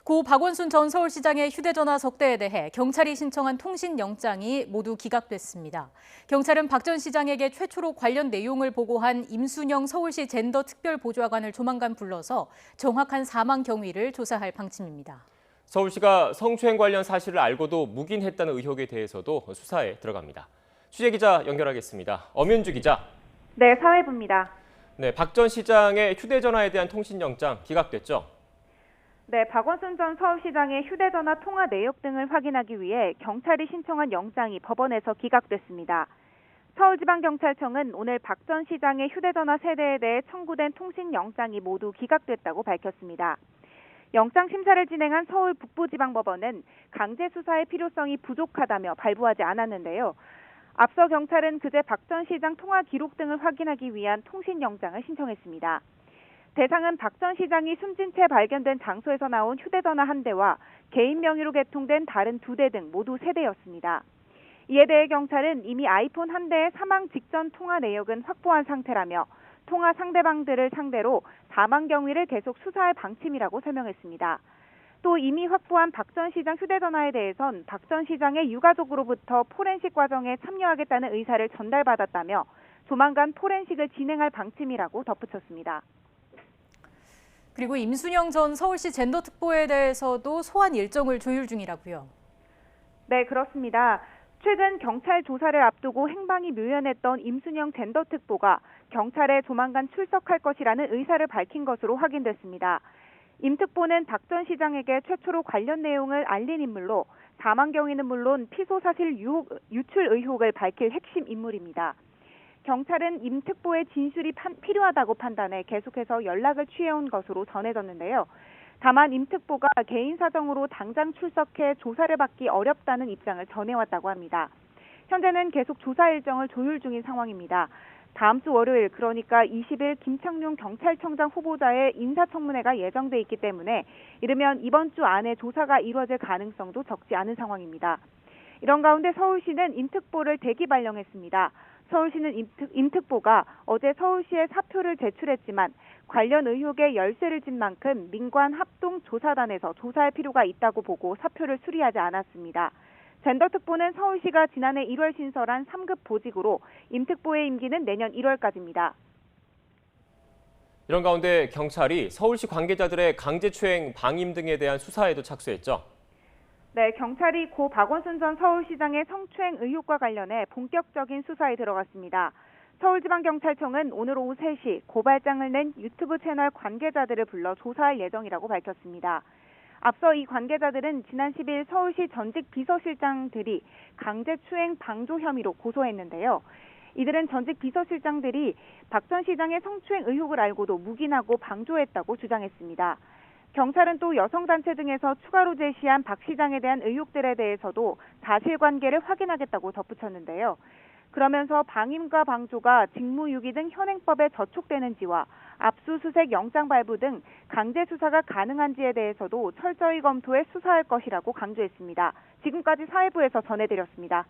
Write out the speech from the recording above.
고 박원순 전 서울시장의 휴대전화 적대에 대해 경찰이 신청한 통신영장이 모두 기각됐습니다. 경찰은 박 전 시장에게 최초로 관련 내용을 보고한 임순영 서울시 젠더특별보좌관을 조만간 불러서 정확한 사망 경위를 조사할 방침입니다. 서울시가 성추행 관련 사실을 알고도 묵인했다는 의혹에 대해서도 수사에 들어갑니다. 취재기자 연결하겠습니다. 엄윤주 기자. 네, 사회부입니다. 네, 박 전 시장의 휴대전화에 대한 통신영장 기각됐죠? 네, 박원순 전 서울시장의 휴대전화 통화 내역 등을 확인하기 위해 경찰이 신청한 영장이 법원에서 기각됐습니다. 서울지방경찰청은 오늘 박 전 시장의 휴대전화 세대에 대해 청구된 통신영장이 모두 기각됐다고 밝혔습니다. 영장 심사를 진행한 서울 북부지방법원은 강제 수사의 필요성이 부족하다며 발부하지 않았는데요. 앞서 경찰은 그제 박 전 시장 통화 기록 등을 확인하기 위한 통신영장을 신청했습니다. 대상은 박 전 시장이 숨진 채 발견된 장소에서 나온 휴대전화 한 대와 개인 명의로 개통된 다른 2대 등 모두 3대였습니다. 이에 대해 경찰은 이미 아이폰 한 대의 사망 직전 통화 내역은 확보한 상태라며 통화 상대방들을 상대로 사망 경위를 계속 수사할 방침이라고 설명했습니다. 또 이미 확보한 박 전 시장 휴대전화에 대해선 박 전 시장의 유가족으로부터 포렌식 과정에 참여하겠다는 의사를 전달받았다며 조만간 포렌식을 진행할 방침이라고 덧붙였습니다. 그리고 임순영 전 서울시 젠더특보에 대해서도 소환 일정을 조율 중이라고요. 네, 그렇습니다. 최근 경찰 조사를 앞두고 행방이 묘연했던 임순영 젠더특보가 경찰에 조만간 출석할 것이라는 의사를 밝힌 것으로 확인됐습니다. 임 특보는 박 전 시장에게 최초로 관련 내용을 알린 인물로 사망 경위는 물론 피소 사실 유출 의혹을 밝힐 핵심 인물입니다. 경찰은 임 특보의 진술이 필요하다고 판단해 계속해서 연락을 취해온 것으로 전해졌는데요. 다만 임 특보가 개인 사정으로 당장 출석해 조사를 받기 어렵다는 입장을 전해왔다고 합니다. 현재는 계속 조사 일정을 조율 중인 상황입니다. 다음 주 월요일, 그러니까 20일 김창룡 경찰청장 후보자의 인사청문회가 예정돼 있기 때문에 이르면 이번 주 안에 조사가 이루어질 가능성도 적지 않은 상황입니다. 이런 가운데 서울시는 임 특보를 대기 발령했습니다. 서울시는 임 특보가 어제 서울시에 사표를 제출했지만 관련 의혹에 열쇠를 진 만큼 민관 합동조사단에서 조사할 필요가 있다고 보고 사표를 수리하지 않았습니다. 젠더특보는 서울시가 지난해 1월 신설한 3급 보직으로 임 특보의 임기는 내년 1월까지입니다. 이런 가운데 경찰이 서울시 관계자들의 강제추행, 방임 등에 대한 수사에도 착수했죠? 네, 경찰이 고 박원순 전 서울시장의 성추행 의혹과 관련해 본격적인 수사에 들어갔습니다. 서울지방경찰청은 오늘 오후 3시 고발장을 낸 유튜브 채널 관계자들을 불러 조사할 예정이라고 밝혔습니다. 앞서 이 관계자들은 지난 10일 서울시 전직 비서실장들이 강제추행 방조 혐의로 고소했는데요. 이들은 전직 비서실장들이 박 전 시장의 성추행 의혹을 알고도 묵인하고 방조했다고 주장했습니다. 경찰은 또 여성단체 등에서 추가로 제시한 박 시장에 대한 의혹들에 대해서도 사실관계를 확인하겠다고 덧붙였는데요. 그러면서 방임과 방조가 직무유기 등 현행법에 저촉되는지와 압수수색 영장 발부 등 강제 수사가 가능한지에 대해서도 철저히 검토해 수사할 것이라고 강조했습니다. 지금까지 사회부에서 전해드렸습니다.